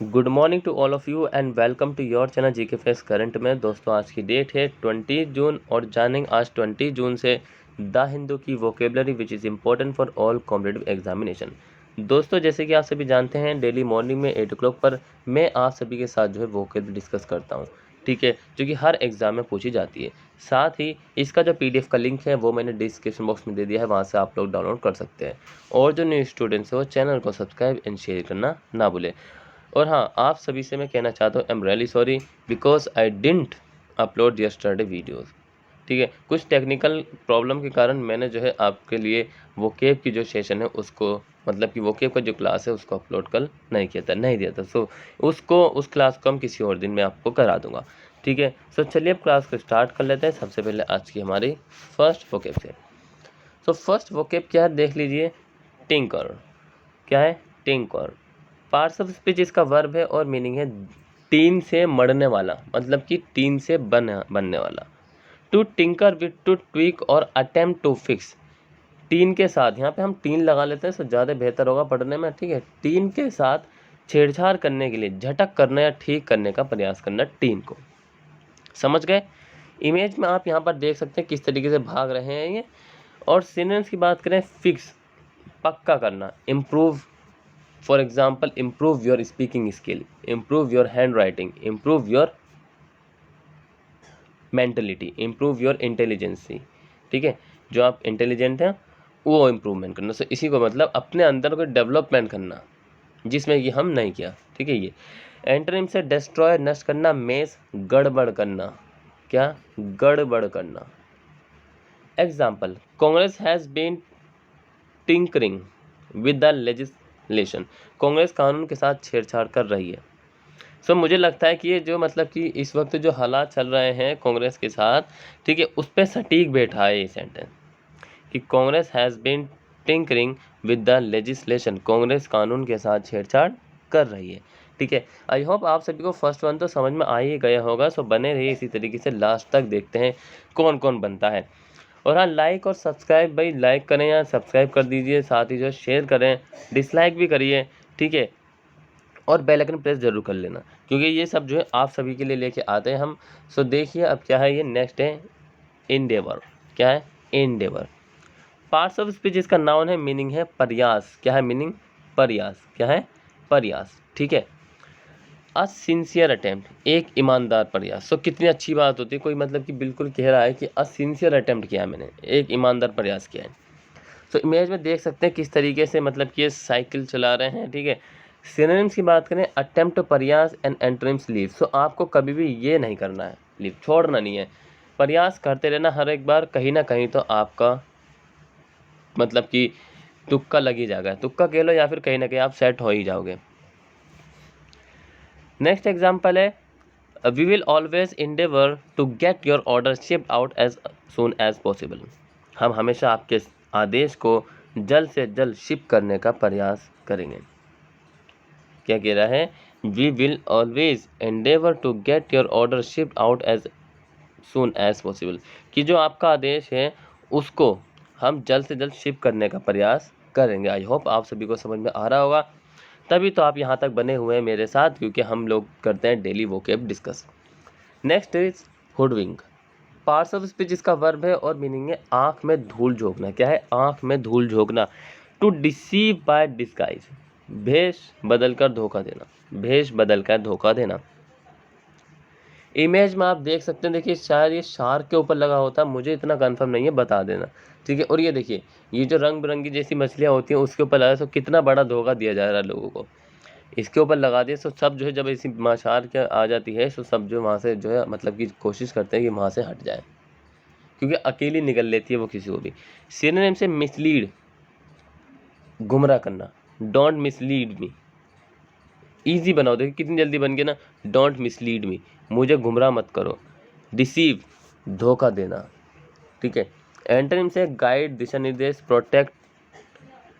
Good morning to all of you and welcome to your channel G K face current में। दोस्तों आज की date है 20 जून और जानेंगे आज 20 जून से द हिंदू की vocabulary which is important for all competitive examination. दोस्तों जैसे कि आप सभी जानते हैं डेली मॉर्निंग में 8 o'clock पर मैं आप सभी के साथ जो है वोकेबलरी डिस्कस करता हूँ, ठीक है, जो कि हर एग्ज़ाम में पूछी जाती है। साथ ही इसका जो PDF का लिंक है वो मैंने डिस्क्रिप्शन बॉक्स में दे दिया है, वहाँ से आप लोग डाउनलोड कर सकते हैं। और जो न्यू स्टूडेंट्स हैं वो चैनल को सब्सक्राइब एंड शेयर करना ना भूलें। और हाँ, आप सभी से मैं कहना चाहता हूँ I am really sorry because I didn't upload yesterday videos, ठीक है। कुछ टेक्निकल प्रॉब्लम के कारण मैंने जो है आपके लिए वोकेब की जो सेशन है उसको मतलब कि वोकेब का जो क्लास है उसको अपलोड कल नहीं दिया था। सो उस क्लास को हम किसी और दिन में आपको करा दूंगा, ठीक है। सो चलिए अब क्लास को स्टार्ट कर लेते हैं। सबसे पहले आज की हमारी फर्स्ट वोकेब से। सो फर्स्ट वोकेब क्या है देख लीजिए, टिंकर। क्या है? टिंकर। पार्ट्स ऑफ स्पीच इसका वर्ब है और मीनिंग है टीन से मरने वाला, मतलब कि टीन से बनने वाला। To tinker with, to tweak और अटेम्प्ट टू फिक्स। टीन के साथ, यहाँ पे हम टीन लगा लेते हैं तो ज़्यादा बेहतर होगा पढ़ने में, ठीक है। टीन के साथ छेड़छाड़ करने के लिए, झटक करना या ठीक करने का प्रयास करना, टीन को। समझ गए? इमेज में आप यहाँ पर देख सकते हैं किस तरीके से भाग रहे हैं ये। और सिनोनिम्स की बात करें, फिक्स पक्का करना, improve, for example improve your speaking skill, improve your handwriting, improve your mentality, improve your intelligency, ठीक है। जो आप इंटेलिजेंट हैं वो इम्प्रूवमेंट करना। सो इसी को मतलब अपने अंदर को डेवलपमेंट करना, जिसमें कि हम नहीं किया, ठीक है। ये एंटोनिम से डिस्ट्रॉय, नष्ट करना, मेस, गड़बड़ करना। क्या? गड़बड़ करना। Example, Congress has been tinkering with the legislation. Congress कानून के साथ छेड़छाड़ कर रही है। सो मुझे लगता है कि ये जो मतलब कि इस वक्त जो हालात चल रहे हैं कांग्रेस के साथ, ठीक है, उस पर सटीक बैठा है ये सेंटेंस कि Congress has been tinkering with the legislation. Congress कानून के साथ छेड़छाड़ कर रही है, ठीक है। आई होप आप सभी को फर्स्ट वन तो समझ में आ ही गया होगा। सो बने रहिए इसी तरीके से, लास्ट तक देखते हैं कौन कौन बनता है। और हाँ, लाइक और सब्सक्राइब, भाई लाइक करें या सब्सक्राइब कर दीजिए, साथ ही जो शेयर करें, डिसलाइक भी करिए, ठीक है। और बेल आइकन प्रेस जरूर कर लेना, क्योंकि ये सब जो है आप सभी के लिए लेके आते हैं हम। सो देखिए अब क्या है, ये नेक्स्ट है इंडेवर। क्या है? इंडेवर। पार्ट्स ऑफ स्पीच इसका नाउन है, मीनिंग है प्रयास। क्या है मीनिंग? प्रयास। क्या है? प्रयास, ठीक है। अ सिंसियर अटेम्प्ट, एक ईमानदार प्रयास। सो कितनी अच्छी बात होती है, कोई मतलब कि बिल्कुल कह रहा है कि अ सिंसियर अटेम्प्ट किया है मैंने, एक ईमानदार प्रयास किया है। सो इमेज में देख सकते हैं किस तरीके से मतलब कि ये साइकिल चला रहे हैं, ठीक है। सिनोनिम्स की बात करें, अटेम्प्ट, प्रयास एंड एंटोनिम्स, लीव। सो आपको कभी भी ये नहीं करना है, लीव छोड़ना नहीं है, प्रयास करते रहना हर एक बार, कहीं ना कहीं तो आपका मतलब कि तुक्का लग ही जाएगा, तुक्का कह लो या फिर कहीं ना कहीं आप सेट हो ही जाओगे। नेक्स्ट एग्जाम्पल है, we will always endeavour to get your order shipped out as soon as possible. हम हमेशा आपके आदेश को जल्द से जल्द शिप करने का प्रयास करेंगे। क्या कह रहा है? We will always endeavour to get your order shipped out as soon as possible, कि जो आपका आदेश है उसको हम जल्द से जल्द शिप करने का प्रयास करेंगे। आई होप आप सभी को समझ में आ रहा होगा, तभी तो आप यहाँ तक बने हुए हैं मेरे साथ, क्योंकि हम लोग करते हैं daily vocab discuss. Next is hoodwink. Parts of speech इसका वर्ब है और मीनिंग है आंख में धूल झोंकना। क्या है? आंख में धूल झोंकना। टू डिसीव बाय डिस्गाइज, भेष बदलकर धोखा देना, भेष बदलकर धोखा देना। इमेज में आप देख सकते हैं, देखिए शायद ये शार्क के ऊपर लगा होता है, मुझे इतना कंफर्म नहीं है, बता देना, ठीक है। और ये देखिए ये जो रंग बिरंगी जैसी मछलियाँ होती हैं उसके ऊपर लगा, तो कितना बड़ा धोखा दिया जा रहा है लोगों को। इसके ऊपर लगा दिए तो सब जो है, जब ऐसी शार्क क्या आ जाती है तो सब जो वहाँ से जो है मतलब कि कोशिश करते हैं कि वहाँ से हट जाए, क्योंकि अकेली निकल लेती है वो किसी को भी। सिनोनिम से मिसलीड, गुमराह करना, डोंट मिसलीड मी। ईजी बनाओ, देखिए कितनी जल्दी बन गया ना, डोंट मिसलीड मी, मुझे गुमराह मत करो। डिसीव, धोखा देना, ठीक है। एंटोनिम से गाइड, दिशा निर्देश, प्रोटेक्ट,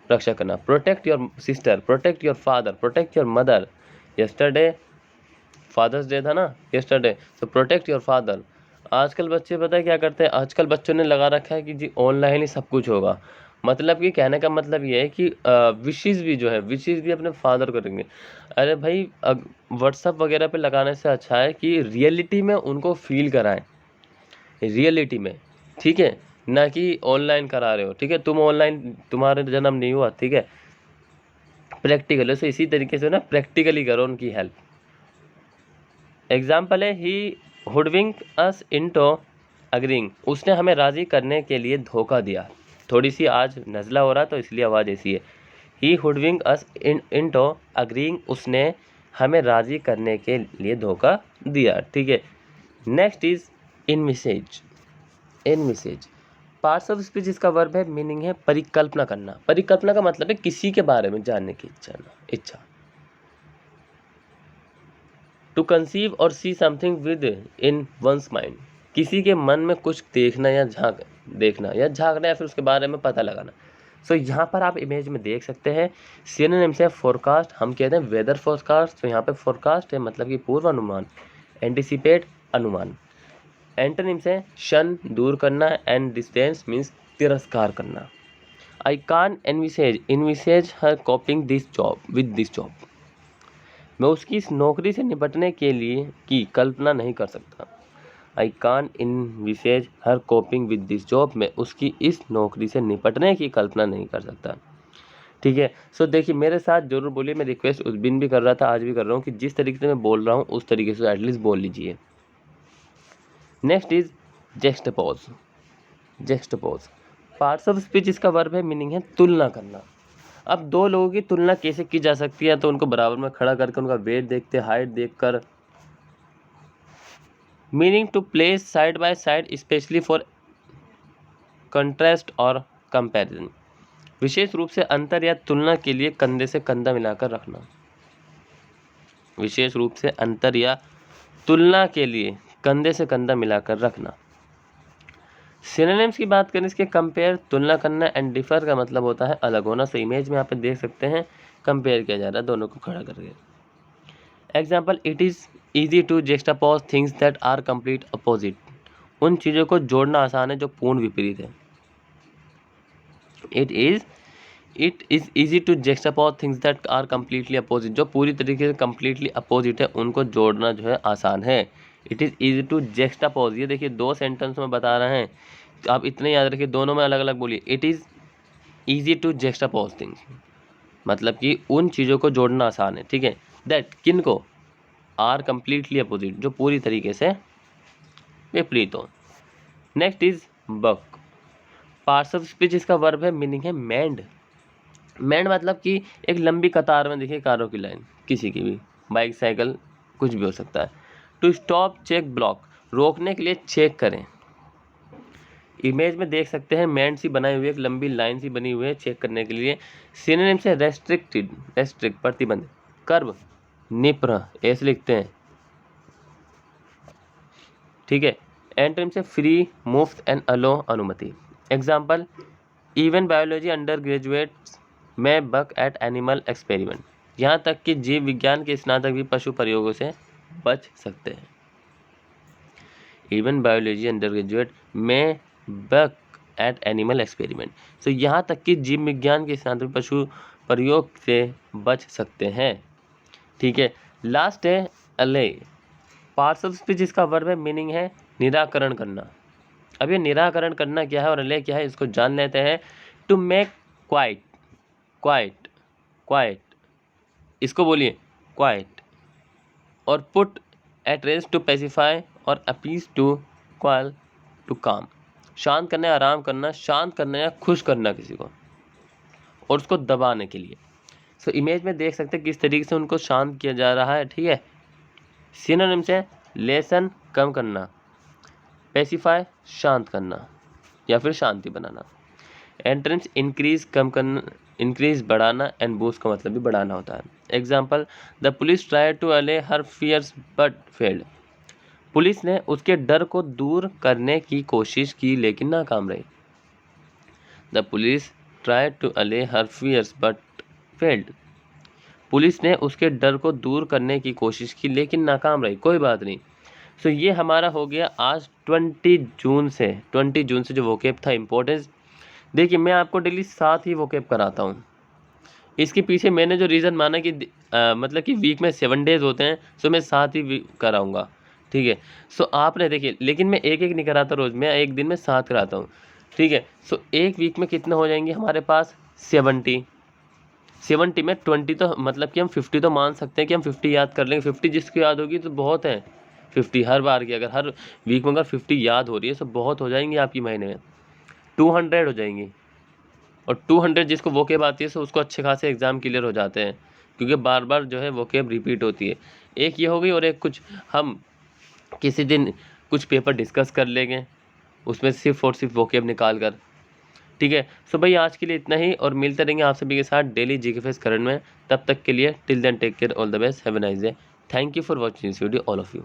रक्षा करना, protect your sister, protect your father, protect your mother. Yesterday father's day था ना, यस्टरडे, तो प्रोटेक्ट योर फादर। आजकल बच्चे पता है क्या करते हैं, आजकल बच्चों ने लगा रखा है कि जी ऑनलाइन ही सब कुछ होगा, मतलब कि कहने का मतलब ये है कि विशेज़ भी जो है, विशेज़ भी अपने फादर को करेंगे। अरे भाई, व्हाट्सएप वगैरह पे लगाने से अच्छा है कि रियलिटी में उनको फील कराएं, रियलिटी में, ठीक है, ना कि ऑनलाइन करा रहे हो, ठीक है। तुम ऑनलाइन, तुम्हारा जन्म नहीं हुआ, ठीक है, प्रैक्टिकल है, तो इसी तरीके से ना प्रैक्टिकली करो उनकी हेल्प। एग्जाम्पल है, ही हुडविंग अस इनटू अग्रीइंग, उसने हमें राज़ी करने के लिए धोखा दिया। थोड़ी सी आज नज़ला हो रहा तो इसलिए आवाज़ ऐसी है। ही हुडविंग अस इनटू अग्रीइंग, उसने हमें राज़ी करने के लिए धोखा दिया, ठीक है। Next is envisage. Envisage parts of speech, इसका वर्ब है, मीनिंग है परिकल्पना करना। परिकल्पना का मतलब है किसी के बारे में जानने की इच्छा। टू कंसीव और see something with in once mind, किसी के मन में कुछ देखना या झांकना या फिर उसके बारे में पता लगाना। सो यहाँ पर आप इमेज में देख सकते हैं सिनोनिम्स है फोरकास्ट, हम कहते हैं वेदर फोरकास्ट, तो यहाँ पे फोरकास्ट है मतलब कि पूर्वानुमान, एंटिसिपेट अनुमान। एंटोनिम्स है शन दूर करना, एंड डिस्टेंस मीन्स तिरस्कार करना। I can envisage her coping this job with this job, मैं उसकी इस नौकरी से निपटने के लिए की कल्पना नहीं कर सकता। आई कान इनविसेज हर कोपिंग विद दिस जॉब, मैं उसकी इस नौकरी से निपटने की कल्पना नहीं कर सकता, ठीक है। सो देखिए मेरे साथ जरूर बोलिए, मैं रिक्वेस्ट उस दिन भी कर रहा था, आज भी कर रहा हूँ कि जिस तरीके से मैं बोल रहा हूँ उस तरीके से एटलीस्ट बोल लीजिए। Next is juxtapose. Juxtapose parts of speech, इसका वर्ब है, मीनिंग है तुलना करना। अब दो लोगों की तुलना कैसे की जा सकती है, तो उनको बराबर में खड़ा करके उनका वेट देखते, हाइट देखकर। Meaning to place side by side specially for contrast और कंपैरिजन, विशेष रूप से अंतर या तुलना के लिए कंधे से कंधा मिलाकर रखना। विशेष रूप से अंतर या तुलना के लिए कंधे से कंधा मिलाकर रखना। सिनोनिम्स की बात करें, इसके कंपेयर तुलना करना, एंड डिफर का मतलब होता है अलग होना। सो इमेज में यहाँ पे देख सकते हैं कंपेयर किया जा रहा है दोनों को खड़ा करके। Example, it is easy to juxtapose things that are complete opposite, उन चीज़ों को जोड़ना आसान है जो पूर्ण विपरीत है। It is easy to juxtapose things that are completely opposite, जो पूरी तरीके से कम्प्लीटली अपोजिट है उनको जोड़ना जो है आसान है। इट इज़ ईजी टू जेक्सटापोज, ये देखिए दो सेंटेंस में बता रहे हैं, तो आप इतने याद रखिए, दोनों में अलग अलग बोलिए। It is easy to juxtapose things, मतलब कि उन चीज़ों को जोड़ना आसान है, ठीक है। दैट किन को, आर कम्प्लीटली अपोजिट, जो पूरी तरीके से विपरीत हो। Next is buck. Parts of speech, इसका वर्ब है, मीनिंग है मेंड। मेंड मतलब कि एक लंबी कतार में देखिए कारों की लाइन, किसी की भी, बाइक साइकिल कुछ भी हो सकता है। टू स्टॉप चेक ब्लॉक, रोकने के लिए चेक करें। इमेज में देख सकते हैं मेंड सी बनाई हुई है, एक लंबी लाइन सी बनी हुई है चेक करने के लिए। सिनोनिम से रेस्ट्रिक्टेड, रेस्ट्रिक्ट प्रतिबंध, कर्व निप्र ऐसे लिखते हैं, ठीक है। एंटोनिम से फ्री, मुफ्त एंड अलो अनुमति। Example, even biology under graduates में बक एट एनिमल एक्सपेरिमेंट, यहाँ तक कि जीव विज्ञान के स्नातक भी पशु प्रयोगों से बच सकते हैं। इवन बायोलॉजी अंडर ग्रेजुएट में बक एट एनिमल एक्सपेरिमेंट, तो यहाँ तक कि जीव विज्ञान के स्नातक पशु प्रयोग से बच सकते हैं, ठीक है। लास्ट है अले। पार्ट्स ऑफ स्पीच, इसका वर्ब है, मीनिंग है निराकरण करना। अब ये निराकरण करना क्या है और अले क्या है, इसको जान लेते हैं। To make quiet, quiet, quiet, इसको बोलिए क्वाइट। और put at rest, to pacify, और अपीस, टू क्वाल, टू काम, शांत करना, आराम करना, शांत करना या खुश करना किसी को, और उसको दबाने के लिए। सो इमेज में देख सकते हैं किस तरीके से उनको शांत किया जा रहा है, ठीक है। सिनोनिम से लेसन कम करना, पेसिफाई शांत करना या फिर शांति बनाना। एंट्रेंस इंक्रीज कम करना, इंक्रीज बढ़ाना, एंड बूस्ट का मतलब भी बढ़ाना होता है। Example, the police try to allay her fears but failed, police ने उसके डर को दूर करने की कोशिश की लेकिन नाकाम रही। The police try to allay her fears but failed, police ने उसके डर को दूर करने की कोशिश की लेकिन नाकाम रही, कोई बात नहीं। सो ये हमारा हो गया आज 20 जून से जो वोकेब था इम्पोर्टेंस। देखिए मैं आपको डेली 7 ही वोकेब कराता हूँ। इसके पीछे मैंने जो रीज़न माना कि मतलब कि वीक में 7 डेज़ होते हैं, सो मैं 7 ही कराऊँगा, ठीक है। सो आपने देखिए, लेकिन मैं एक नहीं कराता रोज़, मैं एक दिन में 7 कराता हूँ, ठीक है। सो एक वीक में कितने हो जाएंगे हमारे पास 70 में 20 तो मतलब कि हम 50 तो मान सकते हैं कि हम 50 याद कर लेंगे। 50 जिसको याद होगी तो बहुत है। 50 हर बार की, अगर हर वीक में अगर 50 याद हो रही है तो बहुत हो जाएंगी आपकी महीने में, 200 हो जाएंगी। और 200 जिसको वोकेब आती है तो उसको अच्छे खासे एग्ज़ाम क्लियर हो जाते हैं, क्योंकि बार बार जो है वोकेब रिपीट होती है। एक ये हो गई, और एक कुछ हम किसी दिन कुछ पेपर डिस्कस कर लेंगे उसमें सिर्फ और सिर्फ वोकेब निकाल कर, ठीक है। सो भाई आज के लिए इतना ही, और मिलते रहेंगे आप सभी के साथ डेली जीके फेस करंट में। तब तक के लिए till then take care, all the best, have a nice day. Thank you for watching this video all of you.